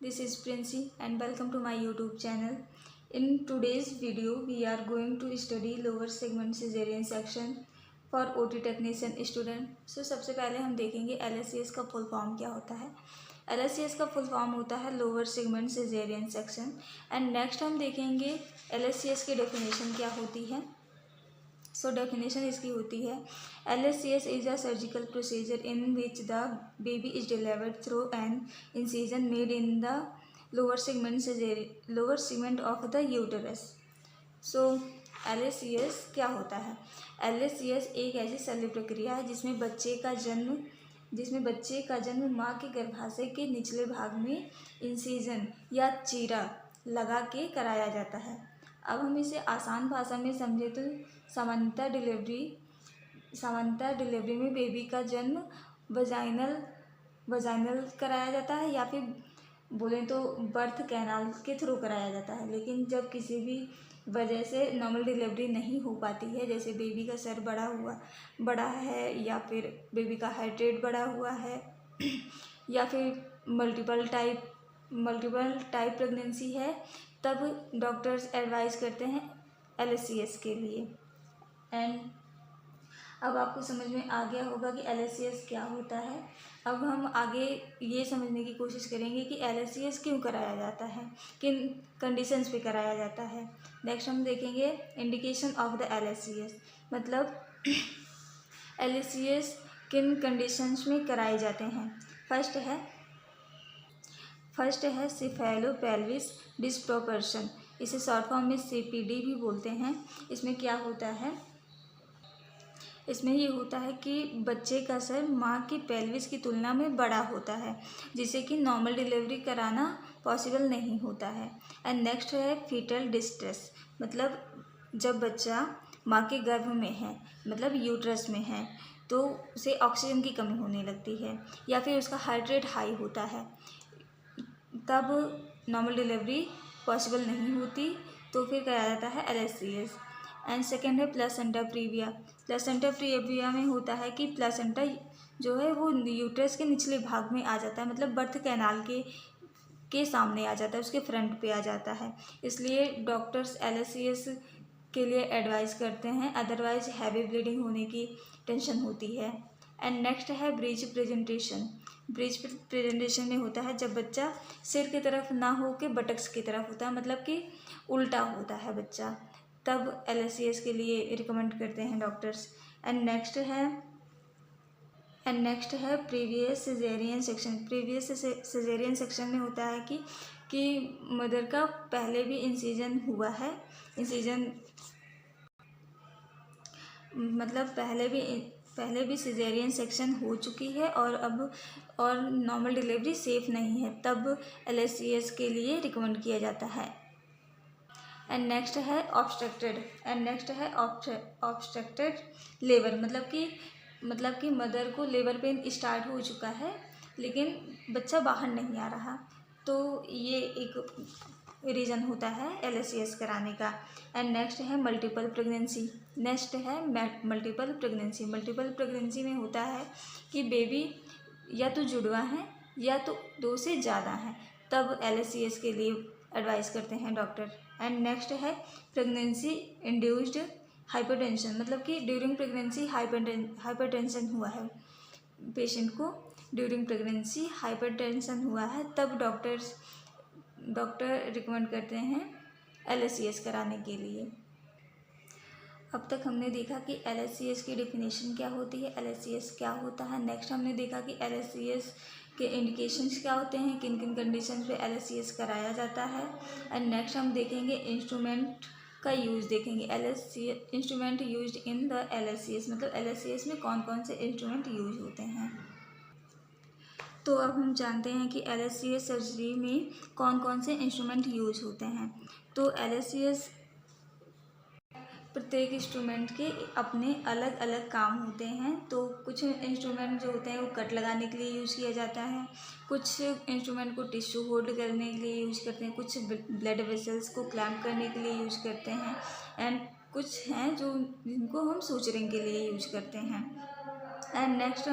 This is Princey and welcome to my YouTube channel. In today's video, we are going to study lower segment cesarean section for OT technician student. So सबसे पहले हम देखेंगे LSCS का full form क्या होता है. LSCS का full form होता है lower segment caesarean section. And next हम देखेंगे LSCS की डेफिनेशन क्या होती है. सो डेफिनेशन इसकी होती है LSCS is a surgical procedure in which the baby is delivered through an incision made in the lower segment of the uterus. So LSCS क्या होता है. LSCS एक ऐसी शल्य प्रक्रिया है जिसमें बच्चे का जन्म माँ के गर्भाशय के निचले भाग में इंसिजन या चीरा लगा के कराया जाता है. अब हम इसे आसान भाषा में समझे तो सामान्यतः डिलीवरी में बेबी का जन्म वजाइनल कराया जाता है या फिर बोलें तो बर्थ कैनाल के थ्रू कराया जाता है. लेकिन जब किसी भी वजह से नॉर्मल डिलीवरी नहीं हो पाती है, जैसे बेबी का सर बड़ा है या फिर बेबी का हार्ट रेट बढ़ा हुआ है या फिर मल्टीपल टाइप प्रेगनेंसी है, तब डॉक्टर्स एडवाइस करते हैं LSCS के लिए. एंड अब आपको समझ में आ गया होगा कि LSCS क्या होता है. अब हम आगे ये समझने की कोशिश करेंगे कि LSCS क्यों कराया जाता है, किन कंडीशंस पे कराया जाता है. नेक्स्ट हम देखेंगे इंडिकेशन ऑफ द LSCS, मतलब LSCS किन कंडीशंस में कराए जाते हैं. फर्स्ट है सेफेलोपेल्विस डिस्प्रोपोर्शन, इसे शॉर्ट फॉर्म में CPD भी बोलते हैं. इसमें क्या होता है, इसमें ये होता है कि बच्चे का सर माँ की पेल्विस की तुलना में बड़ा होता है, जिससे कि नॉर्मल डिलीवरी कराना पॉसिबल नहीं होता है. एंड नेक्स्ट है फीटल डिस्ट्रेस, मतलब जब बच्चा माँ के गर्भ में है, मतलब यूट्रस में है, तो उसे ऑक्सीजन की कमी होने लगती है या फिर उसका हार्ट रेट हाई होता है, तब नॉर्मल डिलीवरी पॉसिबल नहीं होती, तो फिर कराया जाता है LSCS. एंड सेकेंड है प्लेसेंटा प्रीविया. प्लेसेंटा प्रीविया में होता है कि प्लेसेंटा जो है वो यूट्रस के निचले भाग में आ जाता है, मतलब बर्थ कैनाल के सामने आ जाता है, उसके फ्रंट पे आ जाता है. इसलिए डॉक्टर्स LSCS के लिए एडवाइस करते हैं, अदरवाइज हैवी ब्लीडिंग होने की टेंशन होती है. एंड नेक्स्ट है ब्रीच प्रेजेंटेशन. ब्रीच प्रेजेंटेशन में होता है जब बच्चा सिर की तरफ ना हो के बटक्स की तरफ होता है, मतलब कि उल्टा होता है बच्चा, तब LSCS के लिए रिकमेंड करते हैं डॉक्टर्स. एंड नेक्स्ट है previous caesarean section. Previous caesarean section में होता है कि मदर का पहले भी इंसिजन हुआ है, मतलब पहले भी सिजेरियन सेक्शन हो चुकी है और नॉर्मल डिलीवरी सेफ़ नहीं है, तब LSCS के लिए रिकमेंड किया जाता है. एंड नेक्स्ट है ऑब्स्ट्रक्टेड लेबर, मतलब कि मदर को लेबर पेन स्टार्ट हो चुका है लेकिन बच्चा बाहर नहीं आ रहा, तो ये एक रीज़न होता है LSCS कराने का. एंड नेक्स्ट है मल्टीपल प्रेगनेंसी. मल्टीपल प्रेगनेंसी में होता है कि बेबी या तो जुड़वा है या तो 2 से ज़्यादा हैं, तब LSCS के लिए एडवाइस करते हैं डॉक्टर. एंड नेक्स्ट है प्रेगनेंसी इंड्यूस्ड हाइपरटेंशन, मतलब कि ड्यूरिंग प्रेगनेंसी हाइपरटेंशन हुआ है पेशेंट को, ड्यूरिंग प्रेगनेंसी हाइपरटेंशन हुआ है, तब डॉक्टर रिकमेंड करते हैं LSCS कराने के लिए. अब तक हमने देखा कि LSCS की डेफिनेशन क्या होती है, LSCS क्या होता है. नेक्स्ट हमने देखा कि LSCS के इंडिकेशंस क्या होते हैं, किन किन कंडीशन पे LSCS कराया जाता है. एंड नेक्स्ट हम देखेंगे इंस्ट्रूमेंट का यूज़ देखेंगे. Instrument used in the LSCS, मतलब LSCS में कौन कौन से इंस्ट्रूमेंट यूज होते हैं. तो अब हम जानते हैं कि LSCS सर्जरी में कौन कौन से इंस्ट्रूमेंट यूज होते हैं. तो LSCS प्रत्येक इंस्ट्रूमेंट के अपने अलग अलग काम होते हैं. तो कुछ इंस्ट्रूमेंट जो होते हैं वो कट लगाने के लिए यूज़ किया जाता है, कुछ इंस्ट्रूमेंट को टिश्यू होल्ड करने के लिए यूज करते हैं, कुछ ब्लड वेसल्स को क्लैम्प करने के लिए यूज करते हैं, एंड कुछ हैं जिनको हम सूचरिंग के लिए यूज करते हैं. एंड नेक्स्ट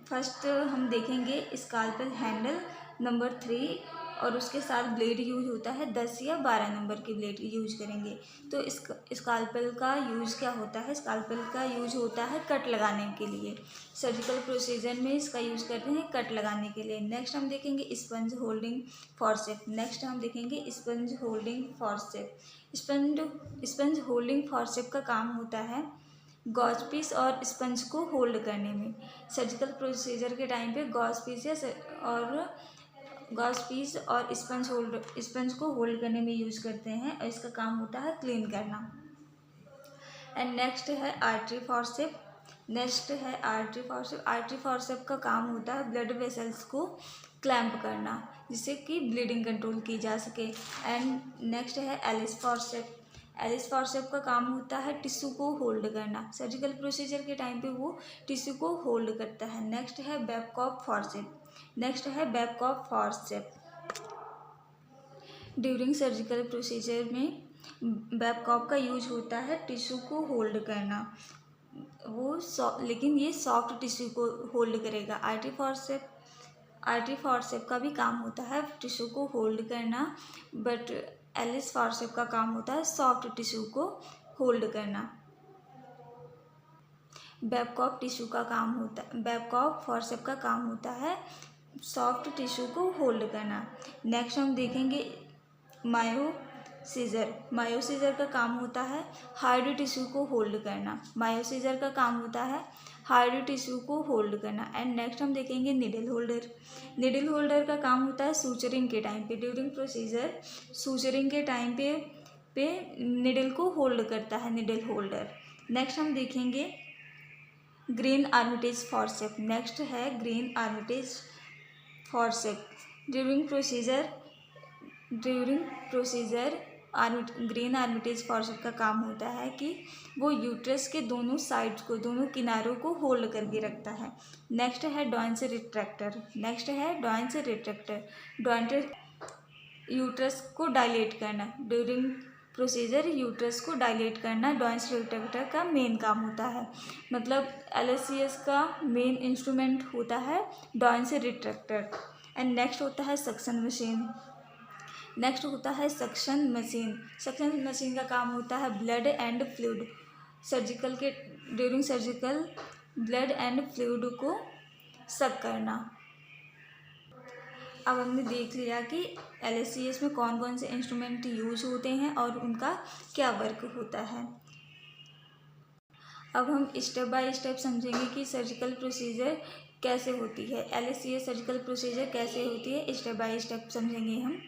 फर्स्ट हम देखेंगे स्काल्पेल हैंडल, नंबर 3 और उसके साथ ब्लेड यूज होता है 10 या 12 नंबर की ब्लेड यूज करेंगे। तो स्काल्पेल का यूज क्या होता है? स्काल्पेल का यूज होता है कट लगाने के लिए। सर्जिकल प्रोसीजर में इसका यूज करते हैं कट लगाने के लिए। नेक्स्ट हम देखेंगे स्पंज होल्डिंग फॉरसेप्स। नेक्स्ट हम देखेंगे sponge holding forceps. Sponge holding forceps का काम होता है गॉज पीस और स्पंज को होल्ड करने में। सर्जिकल प्रोसीजर के टाइम पे गॉज पीस और स्पंज को होल्ड करने में यूज करते हैं और इसका काम होता है क्लीन करना। एंड नेक्स्ट है आर्टरी फॉरसेप्स। आर्टरी फॉरसेप्स का काम होता है ब्लड वेसल्स को क्लैंप करना जिससे कि ब्लीडिंग कंट्रोल की जा सके। एंड नेक्स्ट है एलिस फॉरसेप्स का काम होता है टिश्यू को होल्ड करना। सर्जिकल प्रोसीजर के टाइम पे वो टिश्यू को होल्ड करता है। नेक्स्ट है Babcock forceps. During surgical procedure में बैबकॉक का यूज होता है टिश्यू को होल्ड करना। लेकिन ये सॉफ्ट टिश्यू को होल्ड करेगा। आर्टरी फॉरसेप्स का भी काम होता है टिश्यू को होल्ड करना, बट एलिस फॉरसेप्स का काम होता है सॉफ्ट टिश्यू को होल्ड करना। बैबकॉक फॉरसेप्स का काम होता है सॉफ्ट टिश्यू को होल्ड करना। नेक्स्ट हम देखेंगे मायो सीजर का काम होता है हार्ड टिश्यू को होल्ड करना। एंड नेक्स्ट हम देखेंगे निडल होल्डर का काम होता है सूचरिंग के टाइम पे। ड्यूरिंग प्रोसीजर सूचरिंग के टाइम पे निडल को होल्ड करता है निडल होल्डर। नेक्स्ट हम देखेंगे green Armitage forceps. During procedure green Armitage forceps का काम होता है कि वो यूट्रस के दोनों साइड्स को, दोनों किनारों को होल्ड करके रखता है। नेक्स्ट है डॉइंस रिट्रैक्टर। यूट्रस को डायलेट करना। ड्यूरिंग प्रोसीजर यूट्रस को डायलेट करना डॉइंस रिट्रैक्टर का मेन काम होता है। मतलब LSCS का मेन इंस्ट्रूमेंट होता है डॉइंस रिट्रैक्टर। एंड नेक्स्ट होता है सक्शन मशीन का काम होता है blood and fluid during surgical blood and fluid को सक करना। अब हमने देख लिया कि LSCS में कौन कौन से इंस्ट्रूमेंट यूज होते हैं और उनका क्या वर्क होता है। अब हम स्टेप बाय स्टेप समझेंगे कि सर्जिकल प्रोसीजर कैसे होती है। LSCS सर्जिकल प्रोसीजर कैसे होती है, स्टेप बाय स्टेप समझेंगे हम।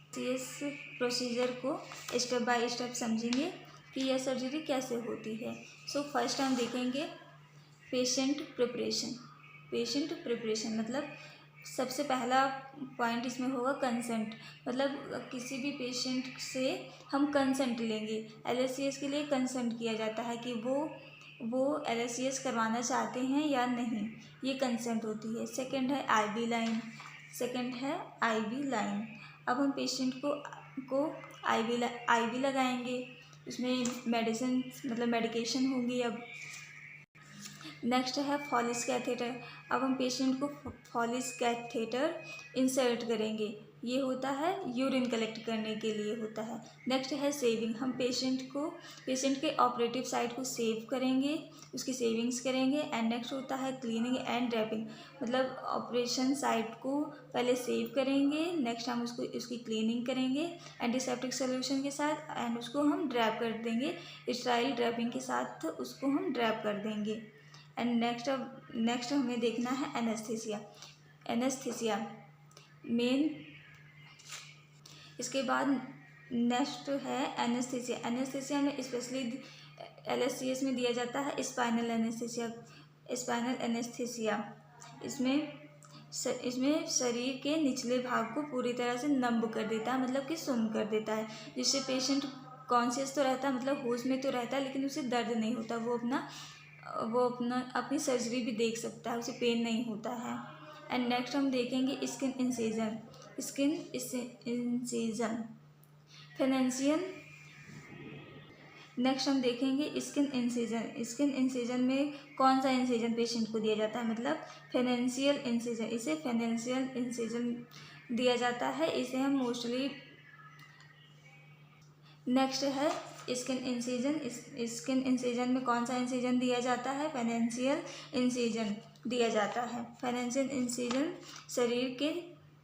LSCS प्रोसीजर को स्टेप बाय स्टेप समझेंगे कि यह सर्जरी कैसे होती है। सो फर्स्ट हम देखेंगे पेशेंट प्रिपरेशन मतलब सबसे पहला पॉइंट इसमें होगा कंसेंट। मतलब किसी भी पेशेंट से हम कंसेंट लेंगे। LSCS के लिए कंसेंट किया जाता है कि वो LSCS करवाना चाहते हैं या नहीं, ये कंसेंट होती है। सेकंड है IV लाइन। अब हम पेशेंट को IV लगाएंगे, उसमें मेडिकेशन होंगी। अब नेक्स्ट है फॉलिस कैथेटर। अब हम पेशेंट को फॉलिस कैथेटर इंसर्ट करेंगे, ये होता है यूरिन कलेक्ट करने के लिए होता है। नेक्स्ट है सेविंग। हम पेशेंट के ऑपरेटिव साइट को सेव करेंगे, उसकी सेविंग्स करेंगे। एंड नेक्स्ट होता है क्लीनिंग एंड ड्रैपिंग। मतलब ऑपरेशन साइट को पहले सेव करेंगे, नेक्स्ट हम उसकी क्लीनिंग करेंगे एंटीसेप्टिक सोल्यूशन के साथ, एंड उसको हम ड्रैप कर देंगे, स्टाइल ड्रैपिंग के साथ उसको हम ड्रैप कर देंगे। एंड नेक्स्ट हमें देखना है एनेस्थीसिया मेन। इसके बाद नेक्स्ट है एनेस्थीसिया में स्पेशली LSCS में दिया जाता है स्पाइनल एनेस्थीसिया। इसमें शरीर के निचले भाग को पूरी तरह से नंब कर देता है, मतलब कि सुन्न कर देता है, जिससे पेशेंट कॉन्शियस तो रहता है, मतलब होश में तो रहता है, लेकिन उसे दर्द नहीं होता। वो अपनी सर्जरी भी देख सकता है, उसे पेन नहीं होता है। एंड नेक्स्ट हम देखेंगे स्किन इंसिजन फाइनेंशियल। नेक्स्ट हम देखेंगे स्किन इंसिजन में कौन सा इंसिजन पेशेंट को दिया जाता है, मतलब फाइनेंशियल इंसिजन। इसे फाइनेंशियल इंसिजन दिया जाता है, इसे हम मोस्टली। नेक्स्ट है स्किन इंसिजन। स्किन इंसिजन में कौन सा इंसिजन दिया जाता है? फाइनेंशियल इंसिजन दिया जाता है। फाइनेंशियल इंसिजन शरीर के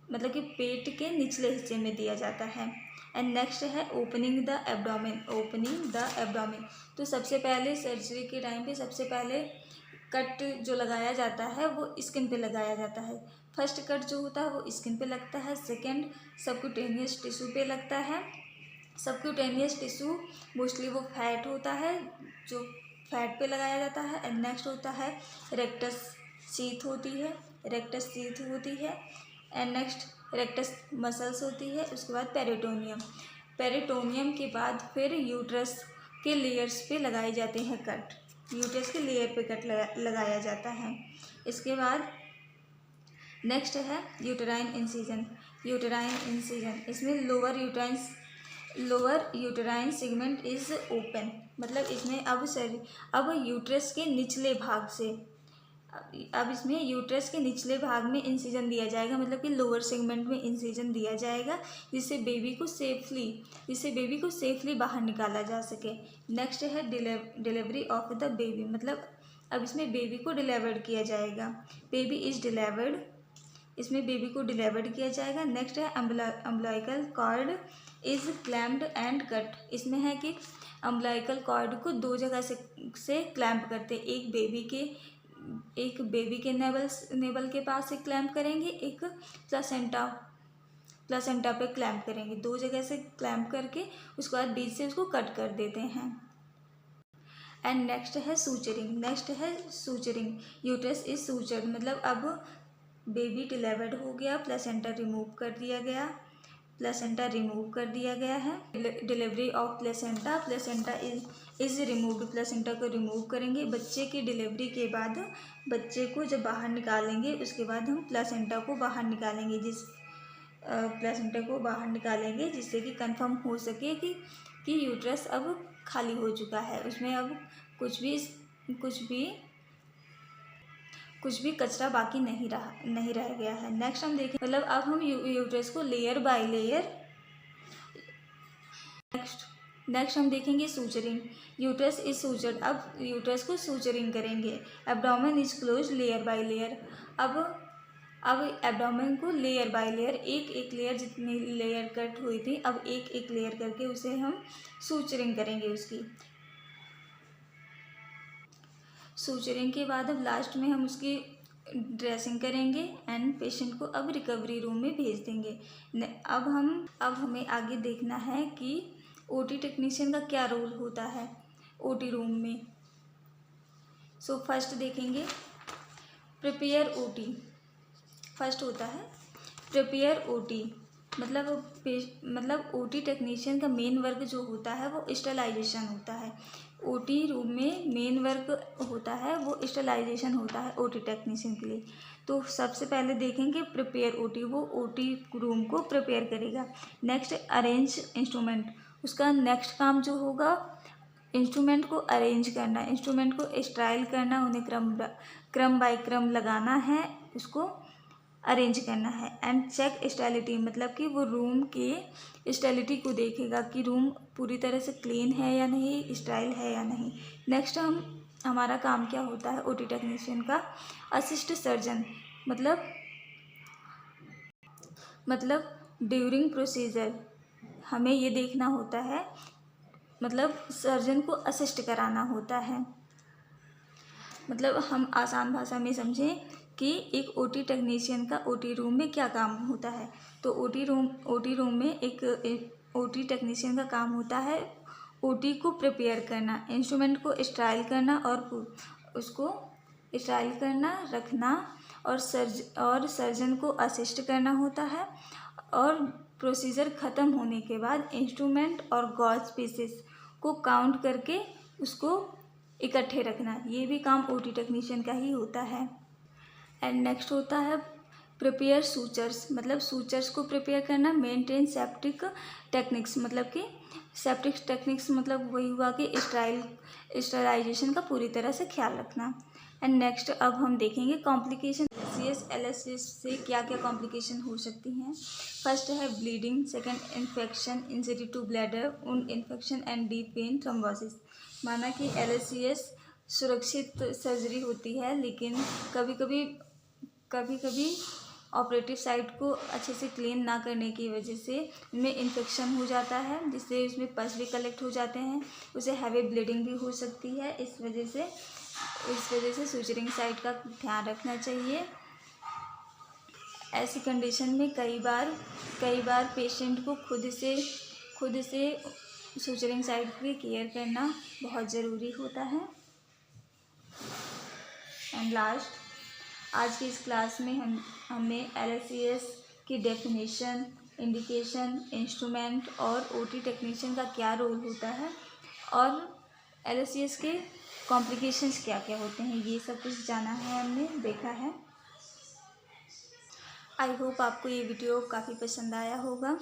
मतलब कि पेट के निचले हिस्से में दिया जाता है। एंड नेक्स्ट है opening the abdomen. Opening the abdomen, तो सबसे पहले सर्जरी के टाइम पे सबसे पहले कट जो लगाया जाता है वो स्किन पे लगाया जाता है। फर्स्ट कट जो होता है वो स्किन पे लगता है, सेकेंड सबक्यूटेनियस टिश्यू पे लगता है। सबक्यूटेनियस टिश्यू मोस्टली वो फैट होता है जो फैट पे लगाया जाता है। एंड नेक्स्ट होता है रेक्टस शीथ होती है, रेक्टस शीथ होती है। एंड नेक्स्ट रेक्टस मसल्स होती है। उसके बाद पेरिटोनियम। पेरिटोनियम के बाद फिर यूट्रस के लेयर्स पे लगाए जाते हैं कट। यूट्रस के लेयर पे कट लगाया जाता है। इसके बाद नेक्स्ट है यूटेराइन इंसिजन। यूटेराइन इंसिजन, इसमें lower uterine segment is open, मतलब इसमें अब यूट्रस के निचले भाग से अब इसमें यूट्रस के निचले भाग में इंसिजन दिया जाएगा, मतलब कि लोअर सेगमेंट में इंसिजन दिया जाएगा, जिससे बेबी को सेफली बाहर निकाला जा सके। नेक्स्ट है डिलीवरी ऑफ द बेबी, मतलब अब इसमें बेबी को डिलीवर्ड किया जाएगा। बेबी इज डिलीवर्ड, इसमें बेबी को डिलीवर्ड किया जाएगा। नेक्स्ट है umbilical cord is clamped and cut. इसमें है कि अम्बिलिकल कॉर्ड को दो जगह से क्लैम्प करते, एक बेबी के नेबल के पास से क्लैम्प करेंगे, एक प्लासेंटा पे क्लैम्प करेंगे। दो जगह से क्लैम्प करके उसके बाद बीच से उसको कट कर देते हैं। एंड नेक्स्ट है सूचरिंग। यूट्रस इज सूचर्ड, मतलब अब बेबी डिलीवर्ड हो गया, प्लेसेंटा रिमूव कर दिया गया है। Delivery of placenta is removed, placenta को रिमूव करेंगे। बच्चे की डिलीवरी के बाद बच्चे को जब बाहर निकालेंगे उसके बाद हम प्लेसेंटा को बाहर निकालेंगे, जिससे कि कंफर्म हो सके कि यूट्रस अब खाली हो चुका है, उसमें अब कुछ भी कचरा बाकी नहीं रह गया है। नेक्स्ट हम देखें, मतलब अब हम यूट्रस को लेयर बाय लेयर। नेक्स्ट हम देखेंगे सूचरिंग। यूट्रस इज सूचर्ड, अब यूट्रस को सूचरिंग करेंगे। Abdomen is close layer by layer, अब एब्डोमेन को लेयर बाय लेयर, एक लेयर जितनी लेयर कट हुई थी अब एक लेयर करके उसे हम सूचरिंग करेंगे। उसकी सूचरिंग के बाद अब लास्ट में हम उसकी ड्रेसिंग करेंगे एंड पेशेंट को अब रिकवरी रूम में भेज देंगे। अब हमें आगे देखना है कि ओटी टेक्नीशियन का क्या रोल होता है ओटी रूम में। सो फर्स्ट देखेंगे प्रिपेयर ओटी। फर्स्ट होता है प्रिपेयर ओटी, मतलब ओटी टेक्नीशियन का मेन वर्क जो होता है वो स्टरलाइजेशन होता है। ओटी रूम में मेन वर्क होता है वो स्टरलाइजेशन होता है ओटी टेक्नीशियन के लिए। तो सबसे पहले देखेंगे प्रिपेयर ओटी, वो ओटी रूम को प्रिपेयर करेगा। नेक्स्ट अरेंज इंस्ट्रूमेंट, उसका नेक्स्ट काम जो होगा इंस्ट्रूमेंट को अरेंज करना, इंस्ट्रूमेंट को स्टाइल करना, उन्हें क्रम बाय क्रम लगाना है, उसको अरेंज करना है। एंड चेक स्टेरिलिटी, मतलब कि वो रूम के स्टेरिलिटी को देखेगा कि रूम पूरी तरह से क्लीन है या नहीं, स्टाइल है या नहीं। नेक्स्ट हमारा काम क्या होता है ओटी टेक्नीशियन का, असिस्ट सर्जन, मतलब ड्यूरिंग प्रोसीजर हमें ये देखना होता है, मतलब सर्जन को असिस्ट कराना होता है। मतलब हम आसान भाषा में समझें कि एक ओटी टेक्नीशियन का ओटी रूम में क्या काम होता है। तो ओटी रूम में एक ओटी टेक्नीशियन का काम होता है ओटी को प्रिपेयर करना, इंस्ट्रूमेंट को स्टाइल करना और उसको स्टाइल करना, रखना और सर्जन को असिस्ट करना होता है। और प्रोसीजर ख़त्म होने के बाद इंस्ट्रूमेंट और गॉज पीसेस को काउंट करके उसको इकट्ठे रखना, ये भी काम ओटी टेक्नीशियन का ही होता है। एंड नेक्स्ट होता है प्रिपेयर सूचर्स, मतलब सूचर्स को प्रिपेयर करना। मेंटेन सेप्टिक टेक्निक्स, मतलब कि सेप्टिक टेक्निक्स मतलब वही हुआ कि स्टरलाइजेशन का पूरी तरह से ख्याल रखना। एंड नेक्स्ट अब हम देखेंगे कॉम्प्लिकेशन। सीएस LSS से क्या क्या कॉम्प्लिकेशन हो सकती हैं। फर्स्ट है bleeding, second infection, injury to bladder, wound infection and deep vein thrombosis. माना कि LSCS सुरक्षित सर्जरी होती है, लेकिन कभी कभी ऑपरेटिव साइट को अच्छे से क्लीन ना करने की वजह से उनमें इन्फेक्शन हो जाता है, जिससे उसमें पस भी कलेक्ट हो जाते हैं, उसे हैवी ब्लीडिंग भी हो सकती है। इस वजह से सूचरिंग साइट का ध्यान रखना चाहिए। ऐसी कंडीशन में कई बार पेशेंट को खुद से सूचरिंग साइट की केयर करना बहुत ज़रूरी होता है। एंड लास्ट, आज की इस क्लास में हमने LSCS की डेफिनेशन, इंडिकेशन, इंस्ट्रूमेंट और OT टेक्नीशियन का क्या रोल होता है और LSCS के कॉम्प्लिकेशंस क्या क्या होते हैं, ये सब कुछ जाना है, हमने देखा है। आई होप आपको ये वीडियो काफ़ी पसंद आया होगा।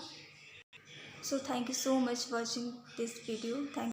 So thank you so much watching this video. Thank